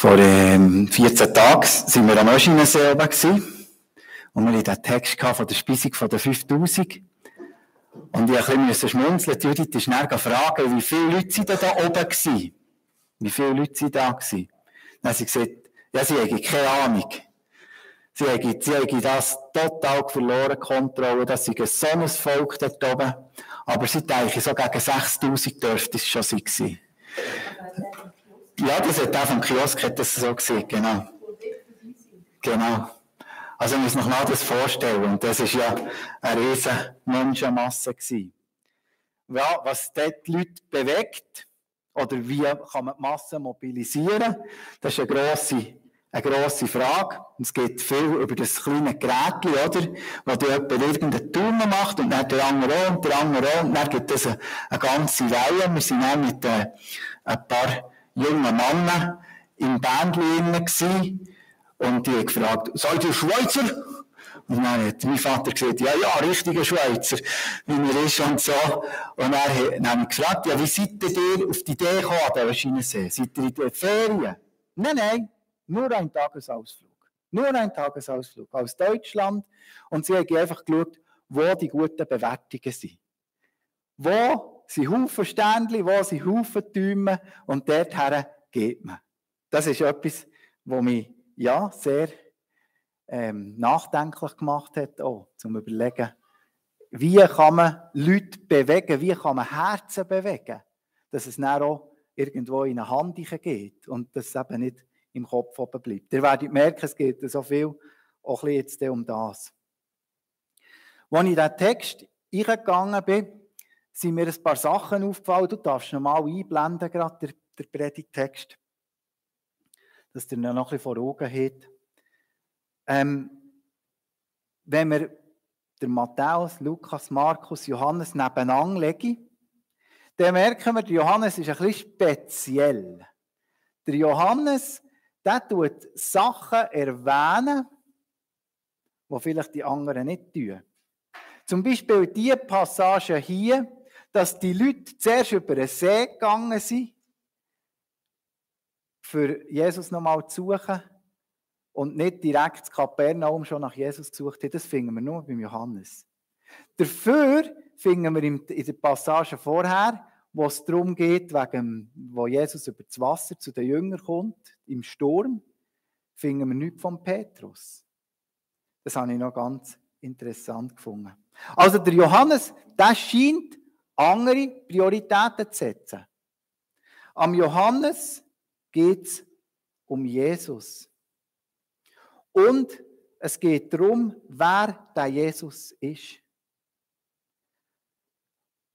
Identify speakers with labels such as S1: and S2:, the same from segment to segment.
S1: Vor 14 Tagen waren wir am Öschinensee oben und wir hatten den Text von der Speisung der 5000. Und ich musste ein schmunzeln. Judith ist schnell fragen, wie viele Leute da oben waren. Wie viele Leute waren da? Dann hat sie gesagt, ja, sie haben keine Ahnung. Sie haben das total verloren, Kontrolle. Das ist so ein Volk dort oben. Aber sie denken, so gegen 6000 dürfte es schon sein. Ja, das hat auch vom Kiosk das so gesehen, genau. Genau. Also, ich muss noch mal das vorstellen. Und das war ja eine riesige Menschenmasse gewesen. Ja, was dort die Leute bewegt, oder wie kann man die Masse mobilisieren, das ist eine grosse Frage. Es geht viel über das kleine Gerät, oder? Wo du irgendeine Tour macht und dann der andere auch und der andere auch. Und dann gibt es eine ganze Reihe. Wir waren auch mit ein paar jungen Männern im Bändchen gewesen. Und die haben gefragt, seid ihr Schweizer? Und dann hat mein Vater gesagt, ja, richtiger Schweizer, wie er ist und so. Und dann haben wir gefragt, ja, wie seid ihr auf die Idee gekommen, an der Öschinensee? Seid ihr in den Ferien? Nein, nur ein Tagesausflug. Nur ein Tagesausflug aus Deutschland. Und sie haben einfach geschaut, wo die guten Bewertungen sind. Wo sind Haufen Ständchen, wo sind Haufen Türme und dorthin geht man. Das ist etwas, was mich sehr nachdenklich gemacht hat, auch, zum Überlegen, wie kann man Leute bewegen, wie kann man Herzen bewegen, dass es dann auch irgendwo in eine Hand geht und dass es eben nicht im Kopf oben bleibt. Ihr werdet merken, es geht so viel auch ein bisschen jetzt um das. Als ich in diesen Text eingegangen bin, sind mir ein paar Sachen aufgefallen. Du darfst nochmal einblenden, gerade der Predigtext, dass ihr ihn noch ein bisschen vor Augen habt. Wenn wir den Matthäus, Lukas, Markus, Johannes nebeneinander legen, dann merken wir, der Johannes ist ein bisschen speziell. Der Johannes, der tut Sachen erwähnen, die vielleicht die anderen nicht tun. Zum Beispiel diese Passage hier, dass die Leute zuerst über den See gegangen sind, für Jesus nochmal zu suchen, und nicht direkt zu Kapernaum schon nach Jesus gesucht hat, das finden wir nur beim Johannes. Dafür finden wir in der Passage vorher, wo es darum geht, wo Jesus über das Wasser zu den Jüngern kommt, im Sturm, finden wir nichts von Petrus. Das habe ich noch ganz interessant gefunden. Also der Johannes, der scheint andere Prioritäten zu setzen. Am Johannes geht es um Jesus. Und es geht darum, wer der Jesus ist.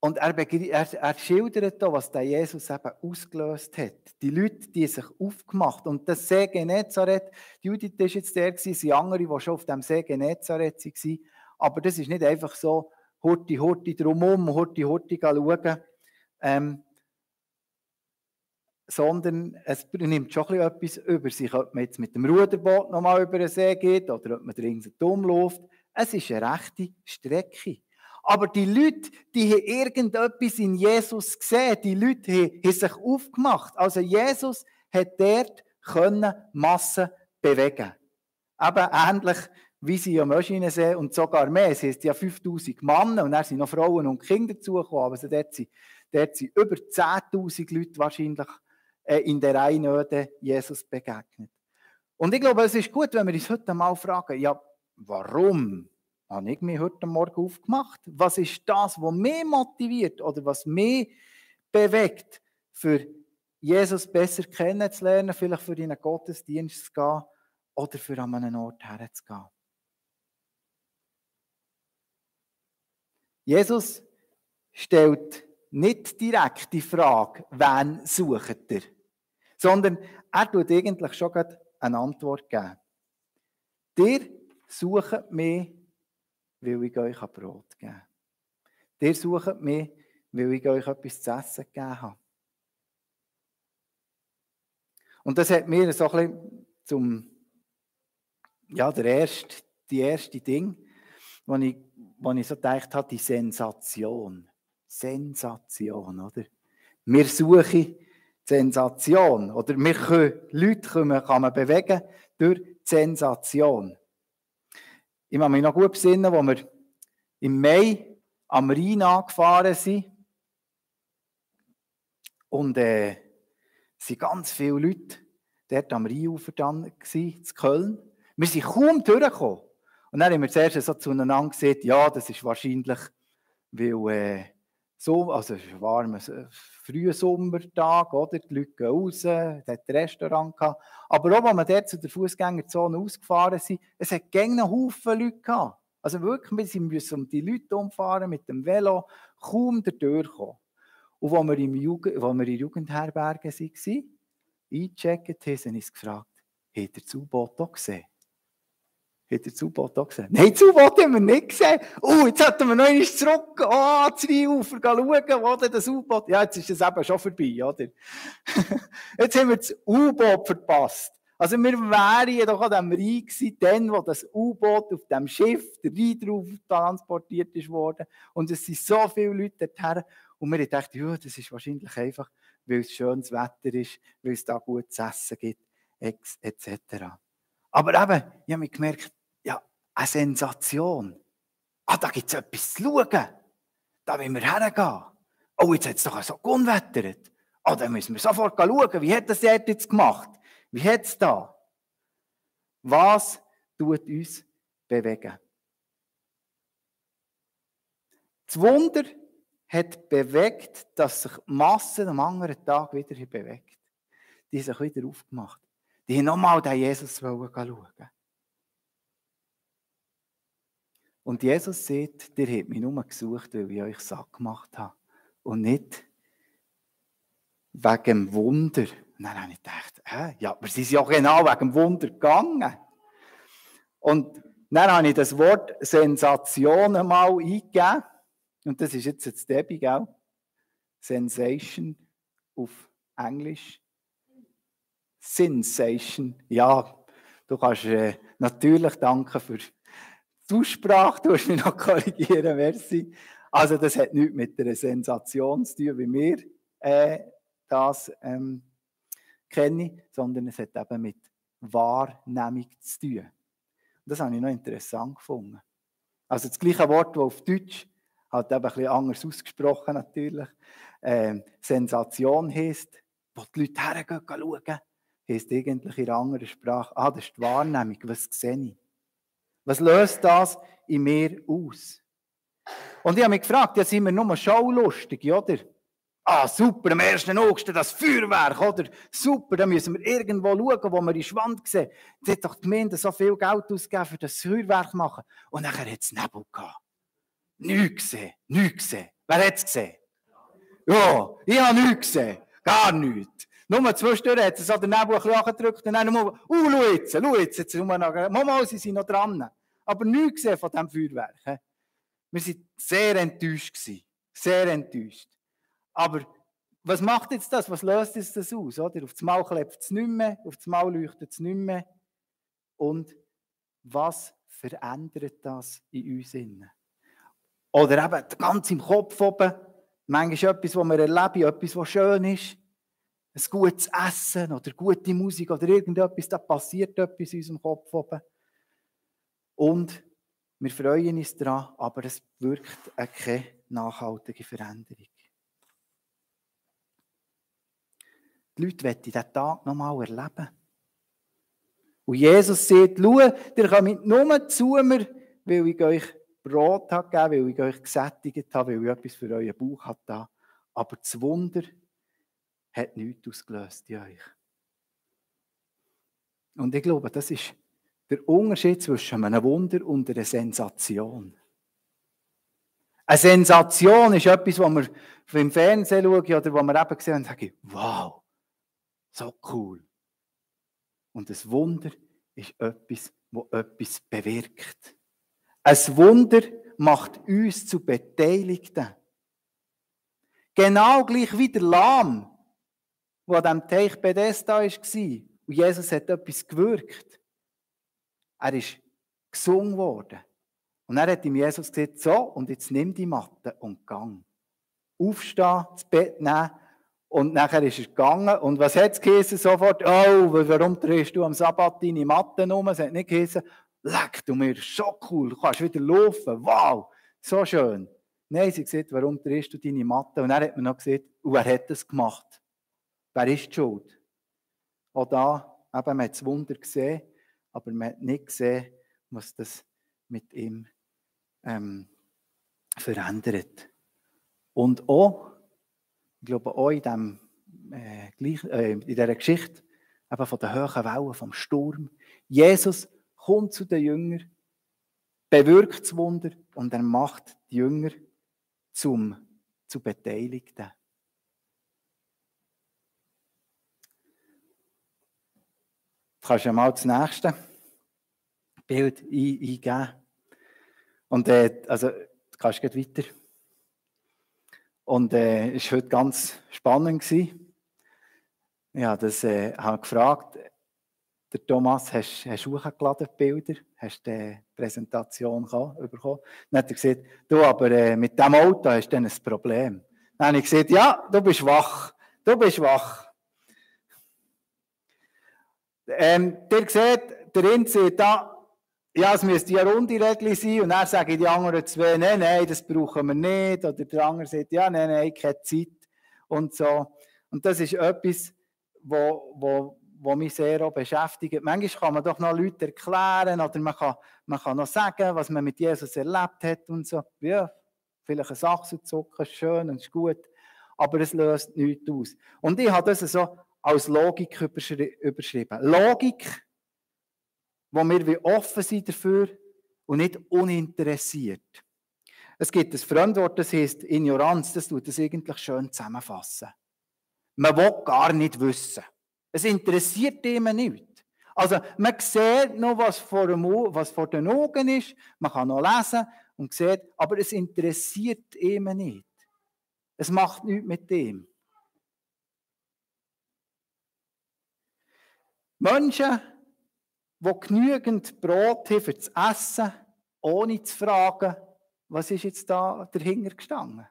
S1: Und er schildert da, was der Jesus eben ausgelöst hat. Die Leute, die sich aufgemacht haben. Und das See Genezareth, Judith war jetzt der, sind andere, die schon auf dem See Genezareth waren. Aber das ist nicht einfach so, Hurti drumherum, Hurti schauen. Sondern es nimmt schon etwas über sich, ob man jetzt mit dem Ruderboot nochmal über den See geht oder ob man dringend umläuft. Es ist eine rechte Strecke. Aber die Leute, die haben irgendetwas in Jesus gesehen. Die Leute haben sich aufgemacht. Also Jesus hat dort Massen bewegen. Eben ähnlich wie sie am Öschinensee und sogar mehr. Es sind ja 5000 Männer und dann sind noch Frauen und Kinder dazugekommen. Also dort sind über 10.000 Leute wahrscheinlich in der Einöde Jesus begegnet. Und ich glaube, es ist gut, wenn wir uns heute mal fragen, ja, warum habe ich mich heute Morgen aufgemacht? Was ist das, was mich motiviert oder was mich bewegt, für Jesus besser kennenzulernen, vielleicht für in einen Gottesdienst zu gehen oder für an einen Ort herzugehen? Jesus stellt nicht direkt die Frage, wen sucht ihr? Sondern er tut eigentlich schon eine Antwort geben. Ihr sucht mich, weil ich euch ein Brot geben. Ihr sucht mich, weil ich euch etwas zu essen gegeben habe. Und das hat mir so ein bisschen die erste Ding, wo ich so gedacht habe, die Sensation. Sensation, oder? Wir suchen Sensation. Oder Leute kann man bewegen durch Sensation. Ich kann mich noch gut besinnen, als wir im Mai am Rhein angefahren sind. Und sind ganz viele Leute dort am Rheinufer dann in Köln. Wir sind kaum durchgekommen. Und dann haben wir zuerst so zueinander gesagt, ja, das ist wahrscheinlich, weil also es war ein warmer, früher Sommertag, oder? Die Leute gehen raus, es hat ein Restaurant gehabt. Aber auch, als wir dort zu der Fußgängerzone ausgefahren sind, es hat gerne einen Haufen Leute gehabt. Also wirklich, wir müssen um die Leute umfahren mit dem Velo, kaum durchkommen. Und als wir in der Jugendherberge waren, eingecheckt haben, haben uns gefragt, habt ihr das U-Boot auch gesehen? Habt ihr das U-Boot auch gesehen? Nein, das U-Boot haben wir nicht gesehen. Jetzt sollten wir noch einmal zurück ans Rheinufer schauen, wo denn das U-Boot... Ja, jetzt ist es eben schon vorbei, oder? Jetzt haben wir das U-Boot verpasst. Also wir wären ja doch an dem Rhein gewesen, dann, wo das U-Boot auf dem Schiff, der Rhein drauf transportiert ist worden. Und es sind so viele Leute dorthin. Und wir dachten, ja, das ist wahrscheinlich einfach, weil es schönes Wetter ist, weil es da gutes Essen gibt, etc. Aber eben, ich habe mir gemerkt, ja, eine Sensation. Da gibt es etwas zu schauen. Da wollen wir hergehen. Jetzt hat es doch so unwettert. Da müssen wir sofort schauen, wie hat das jetzt gemacht? Wie hat es da? Was tut uns bewegen? Das Wunder hat bewegt, dass sich die Masse am anderen Tag wieder bewegt. Die haben sich wieder aufgemacht. Die haben nochmal den Jesus schauen. Und Jesus sagt, ihr habt mich nur gesucht, weil ich euch satt gemacht habe. Und nicht wegen dem Wunder. Und dann habe ich gedacht, ja, aber sie sind ja genau wegen dem Wunder gegangen. Und dann habe ich das Wort Sensation einmal eingegeben. Und das ist jetzt das Debbie, gell? Sensation auf Englisch. Sensation. Ja, du kannst natürlich danken für die Aussprache. Du musst mich noch korrigieren, merci. Also das hat nichts mit einer Sensation zu tun, wie wir das kennen, sondern es hat eben mit Wahrnehmung zu tun. Und das habe ich noch interessant gefunden. Also das gleiche Wort, das auf Deutsch halt eben ein bisschen anders ausgesprochen natürlich. Sensation heisst, wo die Leute hergehen, schauen, heisst eigentlich in einer anderen Sprache, das ist die Wahrnehmung, was sehe ich? Was löst das in mir aus? Und ich habe mich gefragt, ja, sind wir nur schaulustig, oder? Super, am 1. August das Feuerwerk, oder? Super, dann müssen wir irgendwo schauen, wo wir in die Wand sehen. Jetzt hat doch die Gemeinde so viel Geld ausgegeben, für das Feuerwerk zu machen. Und nachher hat es Nebel gehabt. Nichts gesehen. Wer hat es gesehen? Ja, ich habe nichts gesehen. Gar nichts. Nur zwischendurch hat es so den Nebel ein bisschen angedrückt und dann mal, schau jetzt sind wir noch, mal, sie sind noch dran. Aber nichts gesehen von diesem Feuerwerk. Wir waren sehr enttäuscht. Sehr enttäuscht. Aber was macht jetzt das? Was löst jetzt das aus? Oder? Auf das Mal klebt es nicht mehr, auf das Mal leuchtet es nicht mehr. Und was verändert das in uns innen? Oder eben ganz im Kopf oben, manchmal etwas, was wir erleben, etwas, was schön ist, ein gutes Essen oder gute Musik oder irgendetwas, da passiert etwas in unserem Kopf oben. Und wir freuen uns daran, aber es wirkt keine nachhaltige Veränderung. Die Leute wollen diesen Tag nochmal erleben. Und Jesus sagt, schau, ihr kommt nur zu mir, weil ich euch Brot habe gegeben, weil ich euch gesättigt habe, weil ich etwas für euren Bauch habe. Aber das Wunder hat nichts ausgelöst in euch. Und ich glaube, das ist der Unterschied zwischen einem Wunder und einer Sensation. Eine Sensation ist etwas, was wir im Fernsehen schauen oder was wir eben sehen und sagen, wow, so cool. Und das Wunder ist etwas, das etwas bewirkt. Ein Wunder macht uns zu Beteiligten. Genau gleich wie der Lahm, der an diesem Teich Bethesda war. Und Jesus hat etwas gewirkt. Er ist gesungen worden. Und er hat ihm Jesus gesagt, so, und jetzt nimm die Matte und gang. Aufstehen, das Bett nehmen Und nachher ist er gegangen. Und was hat es geheißen sofort? Oh, warum drehst du am Sabbat deine Matte um? Es hat nicht geheißen, leck du mir, so cool, du kannst wieder laufen, wow, so schön. Nein, sie hat gesagt, warum drehst du deine Matte? Und dann hat man noch gesagt, wer hat das gemacht? Wer ist die Schuld? Auch da, eben, man hat das Wunder gesehen, aber man hat nicht gesehen, was das mit ihm verändert. Und auch, ich glaube auch in dieser Geschichte eben von den hohen Wellen, vom Sturm, Jesus kommt zu den Jüngern, bewirkt das Wunder und er macht die Jünger zu Beteiligten. Du kannst ja mal das nächste Bild eingeben. Und also, du kannst gleich weiter. Und es war heute ganz spannend. Ja, das habe gefragt. Der Thomas, hast du hochgeladen, die Bilder? Hast du die Präsentation bekommen? Dann hat er gesagt, du, aber mit diesem Auto hast du dann ein Problem. Dann habe ich gesagt, ja, du bist wach. Du bist wach. Ihr seht, der eine sagt da, ja, es müsste eine runde Regel sein. Und dann sagen die anderen zwei, nein, das brauchen wir nicht. Oder der andere sagt, ja, nein, keine Zeit. Und so. Und das ist etwas, wo mich sehr auch beschäftigt. Manchmal kann man doch noch Leute erklären oder man kann noch sagen, was man mit Jesus erlebt hat und so. Ja, vielleicht ein Achselzucken ist schön und ist gut, aber es löst nichts aus. Und ich habe das so als Logik überschrieben. Logik, wo wir wie offen sind dafür und nicht uninteressiert. Es gibt ein Fremdwort, das heisst Ignoranz, das tut das eigentlich schön zusammenfassen. Man will gar nicht wissen. Es interessiert jemand nicht. Also man sieht noch, was vor den Augen ist, man kann noch lesen und sieht, aber es interessiert jemand nicht. Es macht nichts mit dem. Menschen, die genügend Brot haben für das Essen, ohne zu fragen, was ist jetzt da dahinter gestanden?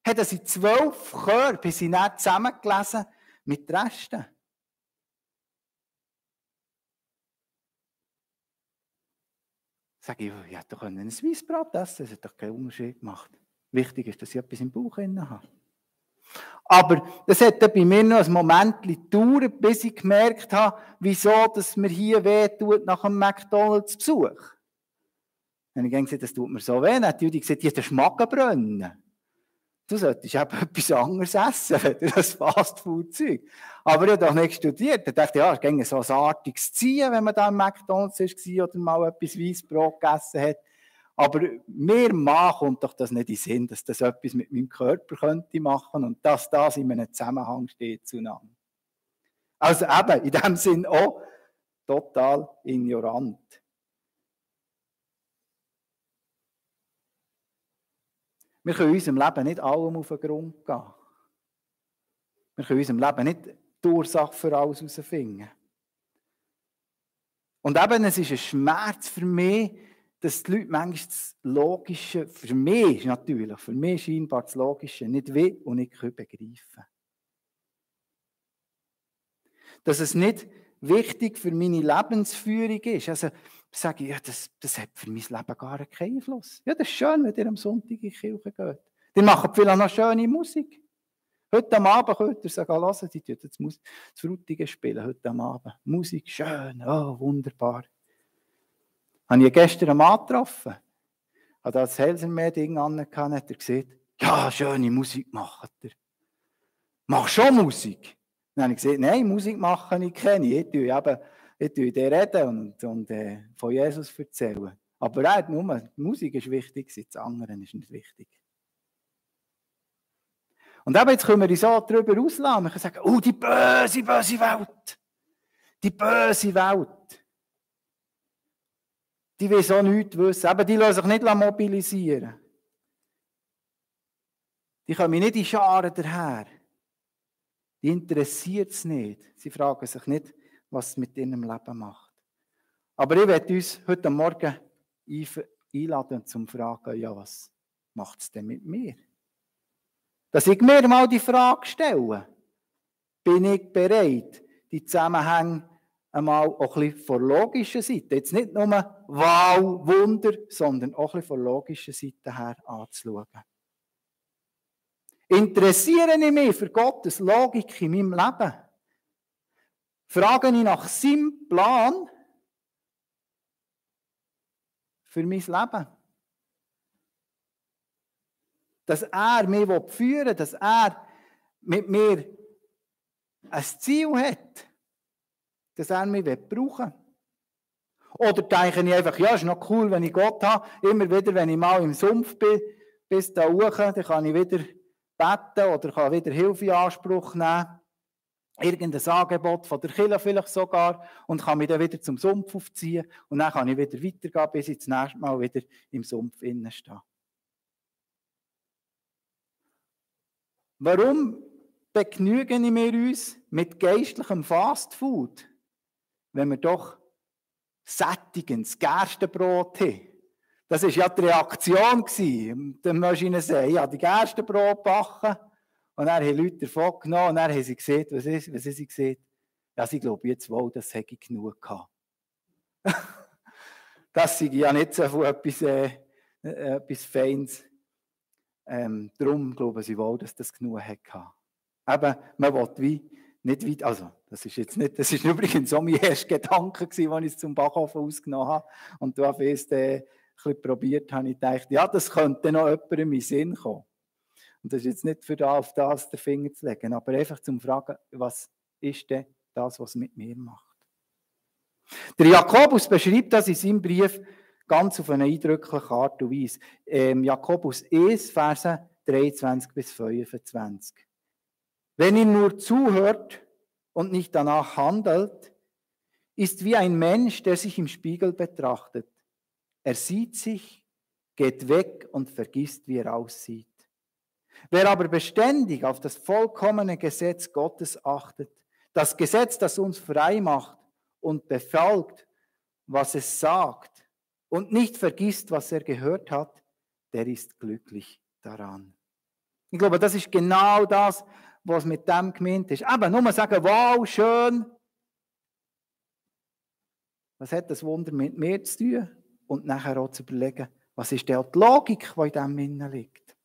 S1: Haben sie 12 Körbe, bis sie nicht zusammengelesen mit den Resten. Sage ich, ich hätte doch ein Weissbrot essen, das hat doch keinen Unterschied gemacht. Wichtig ist, dass ich etwas im Bauch habe. Aber das hat bei mir noch ein Moment gedauert, bis ich gemerkt habe, wieso dass mir hier wehtut nach einem McDonalds-Besuch. Dann habe ich gesagt, das tut mir so weh. Dann hat die Judy gesagt, ja, das ist Magenbrennen. Du solltest eben etwas anderes essen, wenn das Fastfood-Zeug. Aber ich habe doch nicht studiert. Da dachte ich, ja, es ging so ein artiges Ziehen, wenn man da im McDonalds war oder mal etwas Weissbrot gegessen hat. Aber mir kommt doch das nicht in den Sinn, dass das etwas mit meinem Körper könnte machen und dass das in einem Zusammenhang steht zueinander. Also eben, in dem Sinn auch total ignorant. Wir können in unserem Leben nicht allem auf den Grund gehen. Wir können in unserem Leben nicht die Ursache für alles herausfinden. Und eben, es ist ein Schmerz für mich, dass die Leute manchmal das Logische, für mich scheinbar das Logische, nicht will und nicht begreifen können. Dass es nicht wichtig für meine Lebensführung ist. Also sage ich, ja, das hat für mein Leben gar keinen Einfluss. Ja, das ist schön, wenn ihr am Sonntag in die Kirche geht. Die machen vielleicht noch schöne Musik. Heute am Abend könnt ihr sagen, hören, die tun das Frutigen spielen, heute am Abend. Musik, schön, oh, wunderbar. Habe ich gestern einen Mann getroffen. Hat das Helsermeer-Ding angehabt, hat er gesagt, ja, schöne Musik macht ihr. Mach schon Musik. Dann habe ich gesagt, nein, Musik machen ich kenne. Ich tue dir reden und von Jesus erzählen. Aber er hat nur, die Musik ist wichtig, das andere ist nicht wichtig. Und eben jetzt können wir uns so darüber auslassen. Wir können sagen, oh, die böse, böse Welt. Die böse Welt. Die will so nichts wissen. Eben, die lassen sich nicht mobilisieren. Die kommen nicht in Scharen daher. Die interessiert es nicht. Sie fragen sich nicht, was es mit ihrem Leben macht. Aber ich werde uns heute Morgen einladen, zum zu fragen, ja, was macht es denn mit mir? Dass ich mir mal die Frage stelle. bin ich bereit, die Zusammenhänge einmal auch ein bisschen von der logischen Seite, jetzt nicht nur wow, Wunder, sondern auch ein bisschen von der logischen Seite her anzuschauen. Interessiere ich mich für Gottes Logik in meinem Leben? Frage ich nach seinem Plan für mein Leben? Dass er mich führen will, dass er mit mir ein Ziel hat, dass er mich brauchen will. Oder denke ich einfach, ja, ist noch cool, wenn ich Gott habe, immer wieder, wenn ich mal im Sumpf bin, bis da hoch, dann kann ich wieder beten oder kann wieder Hilfe in Anspruch nehmen. Irgendein Angebot von der Kirche vielleicht sogar und kann mich dann wieder zum Sumpf aufziehen und dann kann ich wieder weitergehen, bis ich das nächste Mal wieder im Sumpf innen stehe. Warum begnügen wir uns mit geistlichem Fastfood, wenn wir doch sättigendes Gerstenbrot haben? Das war ja die Reaktion. Dann muss ich ihnen sagen, ich habe die Gerstenbrot gebacken und dann haben Leute davon genommen und dann haben sie gesehen, was haben sie gesehen? Ja, sie glauben jetzt wohl, das hätte ich genug gehabt. Das sei ja nicht so viel etwas Feines. Darum glauben sie wohl, dass das genug hatte. Eben, man will wie nicht weit, also das ist übrigens so mein erster Gedanke gewesen, als ich es zum Backofen ausgenommen habe und da fest ein bisschen probiert habe, ich gedacht, ja, das könnte noch jemandem in den Sinn kommen. Und das ist jetzt nicht auf das den Finger zu legen, aber einfach zum Fragen, was ist denn das, was es mit mir macht? Der Jakobus beschreibt das in seinem Brief ganz auf eine eindrückliche Art und Weise. Jakobus 1, Verse 23 bis 25. Wenn ihr nur zuhört und nicht danach handelt, ist wie ein Mensch, der sich im Spiegel betrachtet. Er sieht sich, geht weg und vergisst, wie er aussieht. Wer aber beständig auf das vollkommene Gesetz Gottes achtet, das Gesetz, das uns frei macht und befolgt, was es sagt, und nicht vergisst, was er gehört hat, der ist glücklich daran. Ich glaube, das ist genau das, was mit dem gemeint ist. Aber nur mal sagen, wow, schön. Was hat das Wunder mit mir zu tun? Und nachher auch zu überlegen, was ist denn die Logik, die in dem innen liegt?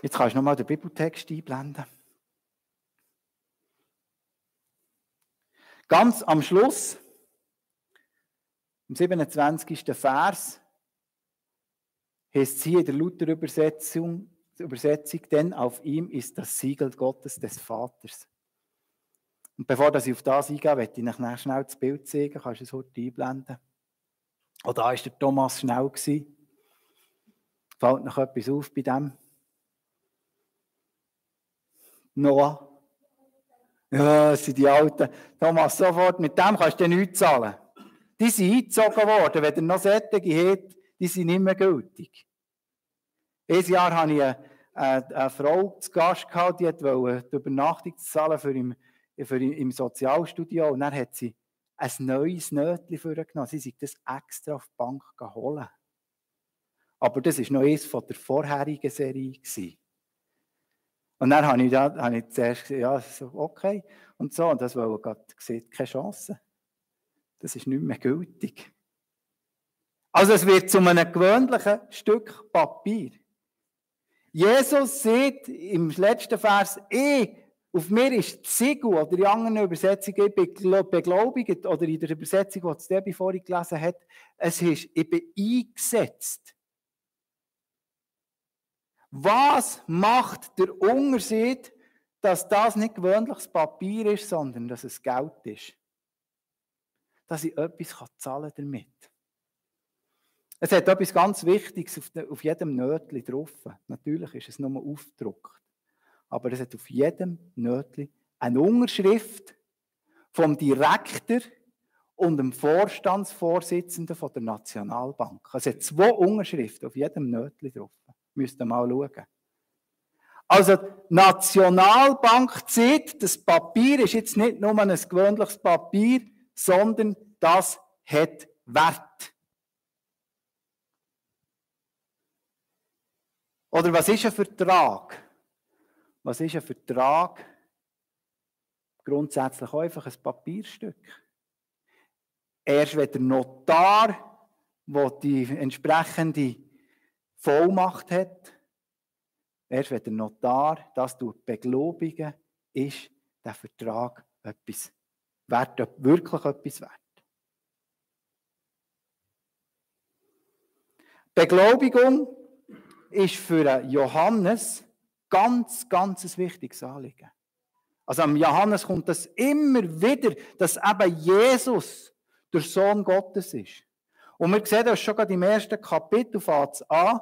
S1: Jetzt kannst du nochmal den Bibeltext einblenden. Ganz am Schluss, im 27. Vers, heißt es hier in der Luther-Übersetzung, denn auf ihm ist das Siegel Gottes des Vaters. Und bevor ich auf das eingehe, möchte ich euch schnell das Bild zeigen. Kannst du es heute einblenden? Oh, da war der Thomas schnell. Fällt noch etwas auf bei dem? Noah? Ja, das sind die Alten. Thomas, sofort, mit dem kannst du nichts zahlen. Die sind eingezogen worden. Wenn ihr noch solche habt, die sind nicht mehr gültig. Ein Jahr hatte ich eine Frau zu Gast, die wollte die Übernachtung zahlen im Sozialstudio. Und dann hat sie ein neues Nötchen vorgenommen. Sie sind das extra auf die Bank holen. Aber das war noch eines von der vorherigen Serie. Und dann habe ich zuerst gesagt, ja, so, okay. Und so, und das wollte Gott sieht keine Chance. Das ist nicht mehr gültig. Also es wird zu einem gewöhnlichen Stück Papier. Jesus sagt im letzten Vers, auf mir ist das Siegel, oder in anderen Übersetzungen, beglaubigt, oder in der Übersetzung, die Debbie vorhin gelesen hat, ich bin eingesetzt. Was macht der Unterschied, dass das nicht gewöhnliches Papier ist, sondern dass es Geld ist? Dass ich etwas zahlen damit. Es hat etwas ganz Wichtiges auf jedem Nötchen drauf. Natürlich ist es nur aufgedruckt. Aber es hat auf jedem Nötchen eine Unterschrift vom Direktor und dem Vorstandsvorsitzenden von der Nationalbank. Es hat 2 Unterschriften auf jedem Nötchen drauf. Müsst ihr mal schauen. Also die Nationalbank sieht, das Papier ist jetzt nicht nur ein gewöhnliches Papier, sondern das hat Wert. Oder was ist ein Vertrag? Was ist ein Vertrag? Grundsätzlich auch einfach ein Papierstück. Erst wenn der Notar, der die entsprechende Vollmacht hat, erst wenn der Notar das beglaubigen, ist der Vertrag etwas wert, wirklich etwas wert. Beglaubigung ist für Johannes ganz ein wichtiges Anliegen. Also am Johannes kommt das immer wieder, dass eben Jesus der Sohn Gottes ist. Und wir sehen das schon gerade im ersten Kapitel, fängt es an,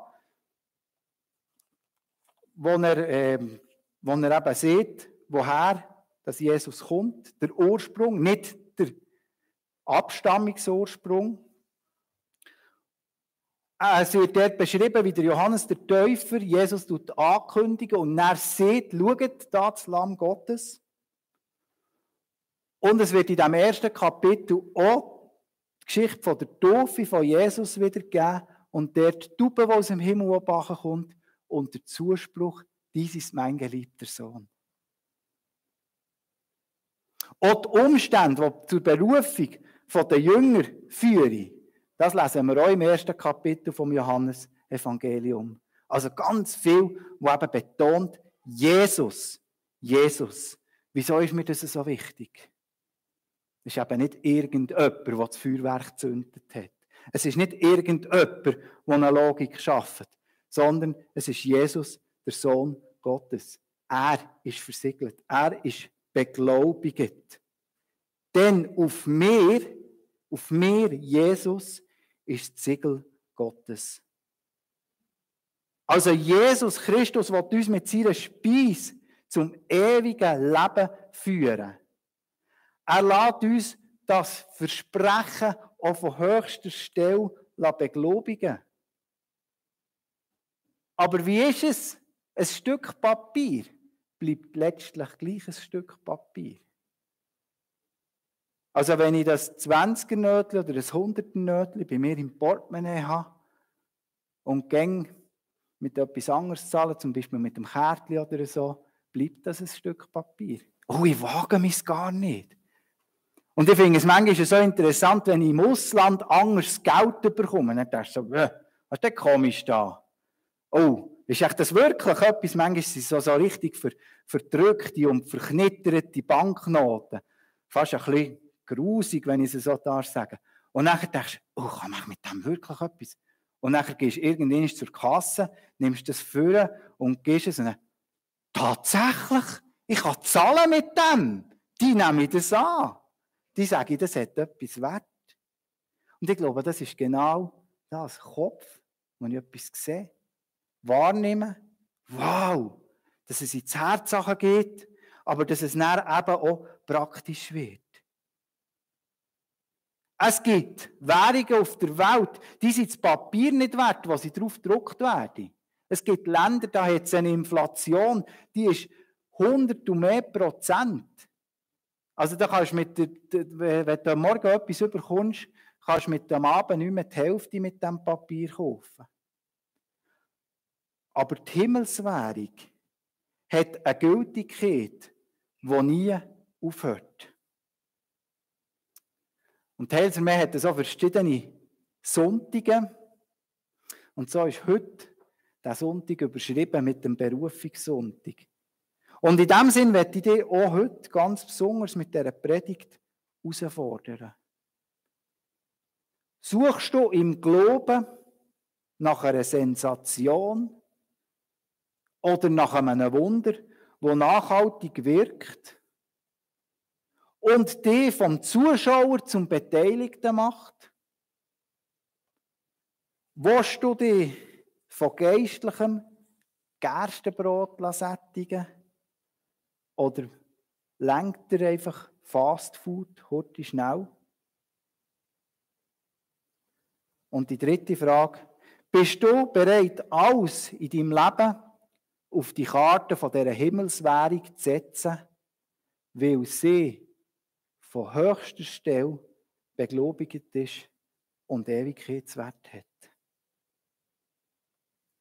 S1: wo er eben sieht, woher dass Jesus kommt, der Ursprung, nicht der Abstammungsursprung. Es wird dort beschrieben, wie der Johannes der Täufer Jesus ankündigen und er sieht, schaut da das Lamm Gottes. Und es wird in diesem ersten Kapitel auch die Geschichte von der Taufe von Jesus wiedergeben und dort die Taube, die aus dem Himmel kommt und der Zuspruch, dies ist mein geliebter Sohn. Auch die Umstände, die zur Berufung der Jünger führen, das lesen wir auch im ersten Kapitel vom Johannes-Evangelium. Also ganz viel, wo eben betont, Jesus. Wieso ist mir das so wichtig? Es ist eben nicht irgendjemand, der das Feuerwerk gezündet hat. Es ist nicht irgendjemand, der eine Logik schafft, sondern es ist Jesus, der Sohn Gottes. Er ist versiegelt, er ist beglaubigt. Denn auf mir, Jesus, ist das Siegel Gottes. Also Jesus Christus will uns mit seiner Speise zum ewigen Leben führen. Er lässt uns das Versprechen auch von höchster Stelle beglaubigen. Aber wie ist es? Ein Stück Papier bleibt letztlich gleich ein Stück Papier. Also wenn ich das 20er-Nötchen oder das 100er-Nötchen bei mir im Portemonnaie habe und gehe mit etwas anderes zahlen, zum Beispiel mit einem Kärtchen oder so, bleibt das ein Stück Papier. Oh, ich wage mich gar nicht. Und ich finde es manchmal so interessant, wenn ich im Ausland anderes Geld bekomme. Dann denkst du so, was ist denn komisch da? Oh, ist echt das wirklich etwas? Manchmal sind es so richtig verdrückte und verknitterte Banknoten. Fast ein bisschen grusig, wenn ich es so sagen. Und dann denkst du, oh, kann man mit dem wirklich etwas? Und dann gehst du irgendwann zur Kasse, nimmst das vor und gehst es und dann, tatsächlich, ich kann zahlen mit dem. Die nehmen das an. Die sagen, das hat etwas wert. Und ich glaube, das ist genau das Kopf, wenn ich etwas sehe, wahrnehme, wow, dass es ins Herz geht, aber dass es dann eben auch praktisch wird. Es gibt Währungen auf der Welt, die sind das Papier nicht wert, was sie drauf gedruckt werden. Es gibt Länder, da hat es eine Inflation, die ist 100 und mehr Prozent. Also da kannst du wenn du am Morgen etwas überkommst, kannst du mit dem Abend nicht mehr die Hälfte mit dem Papier kaufen. Aber die Himmelswährung hat eine Gültigkeit, die nie aufhört. Und die Heilsarmee hat so verschiedene Sonntage. Und so ist heute der Sonntag überschrieben mit dem Berufungssonntag. Und in diesem Sinn möchte ich dich auch heute ganz besonders mit dieser Predigt herausfordern. Suchst du im Glauben nach einer Sensation oder nach einem Wunder, das nachhaltig wirkt und dich vom Zuschauer zum Beteiligten macht? Willst du dich von geistlichem Gerstenbrot sättigen? Oder lenkt dir einfach Fast Food, heute schnell? Und die dritte Frage, bist du bereit, alles in deinem Leben auf die Karte von dieser Himmelswährung zu setzen, weil sie von höchster Stelle beglaubigt ist und Ewigkeitswert hat?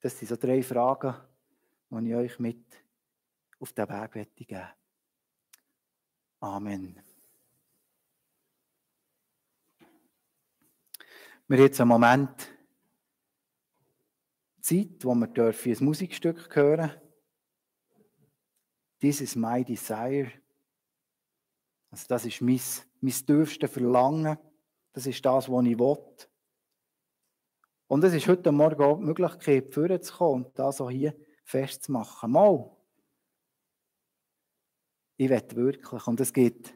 S1: Das sind so 3 Fragen, die ich euch mit auf diesen Weg geben. Amen. Wir haben jetzt einen Moment Zeit, wo wir ein Musikstück hören dürfen. This is my desire. Also das ist mein tiefstes Verlangen. Das ist das, was ich will. Und es ist heute Morgen auch die Möglichkeit, vorzukommen und das auch hier festzumachen. Mal. Ich will wirklich. Und es geht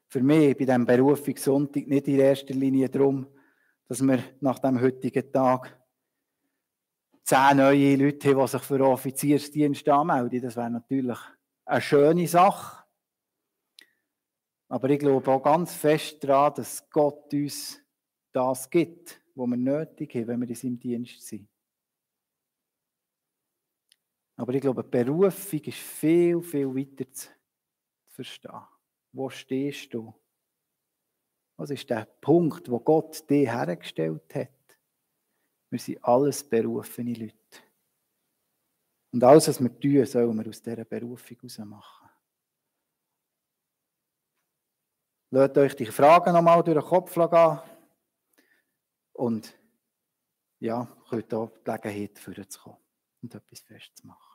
S1: für mich bei diesem Berufungssonntag nicht in erster Linie darum, dass wir nach dem heutigen Tag 10 neue Leute haben, die sich für den Offiziersdienst anmelden. Das wäre natürlich eine schöne Sache. Aber ich glaube auch ganz fest daran, dass Gott uns das gibt, was wir nötig haben, wenn wir in seinem Dienst sind. Aber ich glaube, die Berufung ist viel, viel weiter zu verstehen. Wo stehst du? Was ist der Punkt, wo Gott dich hergestellt hat? Wir sind alles berufene Leute. Und alles, was wir tun, sollen wir aus dieser Berufung heraus machen. Lasst euch die Fragen nochmal durch den Kopf gehen. Und ja, könnt auch die Gelegenheit vorzukommen und etwas festzumachen.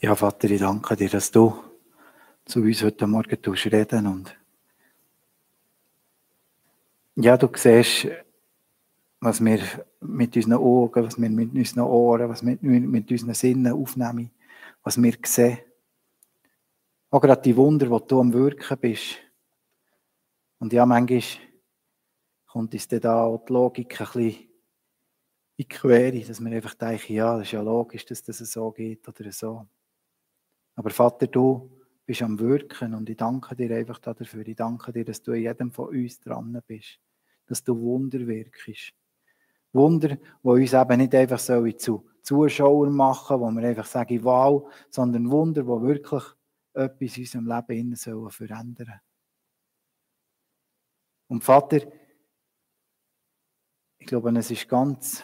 S1: Ja, Vater, ich danke dir, dass du zu uns heute Morgen reden und ja, du siehst, was wir mit unseren Augen, was wir mit unseren Ohren, was wir mit unseren Sinnen aufnehmen, was wir sehen. Auch gerade die Wunder, die du am Wirken bist. Und ja, manchmal kommt uns dann da auch die Logik ein bisschen in die Quere, dass wir einfach denken, ja, das ist ja logisch, dass das so geht oder so. Aber Vater, du bist am Wirken und ich danke dir einfach dafür. Ich danke dir, dass du in jedem von uns dran bist. Dass du Wunder wirkst. Wunder, die uns eben nicht einfach so zu Zuschauern machen, wo wir einfach sagen, wow, sondern Wunder, die wirklich etwas in unserem Leben verändern sollen. Und Vater, ich glaube, es ist ganz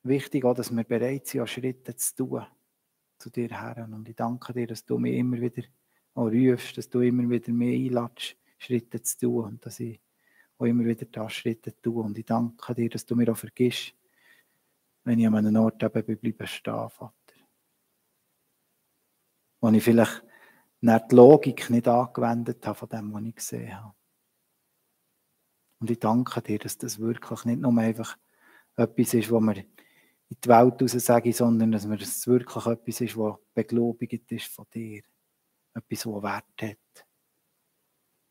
S1: wichtig, auch, dass wir bereit sind, Schritte zu tun zu dir her. Und ich danke dir, dass du mich immer wieder rufst, dass du immer wieder mehr einlädst, Schritte zu tun und dass ich auch immer wieder da Schritte tue. Und ich danke dir, dass du mir auch vergisst, wenn ich an einem Ort eben bleibe stehen, Vater. Wo ich vielleicht die Logik nicht angewendet habe von dem, was ich gesehen habe. Und ich danke dir, dass das wirklich nicht nur einfach etwas ist, was wir in die Welt raus sagen, sondern dass es wirklich etwas ist, was beglaubigt ist von dir. Etwas, was Wert hat.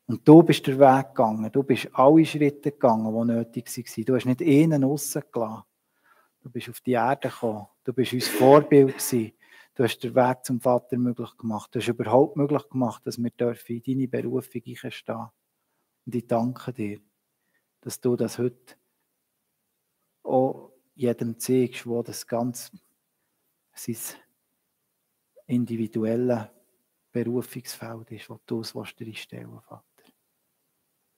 S1: Und du bist den Weg gegangen. Du bist alle Schritte gegangen, die nötig waren. Du hast nicht einen rausgelassen. Du bist auf die Erde gekommen. Du bist uns Vorbild gewesen. Du hast den Weg zum Vater möglich gemacht. Du hast überhaupt möglich gemacht, dass wir in deine Berufung einstehen. Und ich danke dir, dass du das heute auch jedem zeigst, wo das ganz sein individuelle Berufungsfeld ist, wo du es reinstellen willst, Vater.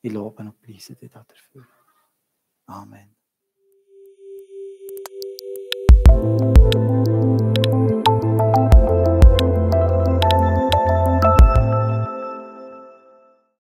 S1: Ich lobe und preise dich dafür. Amen.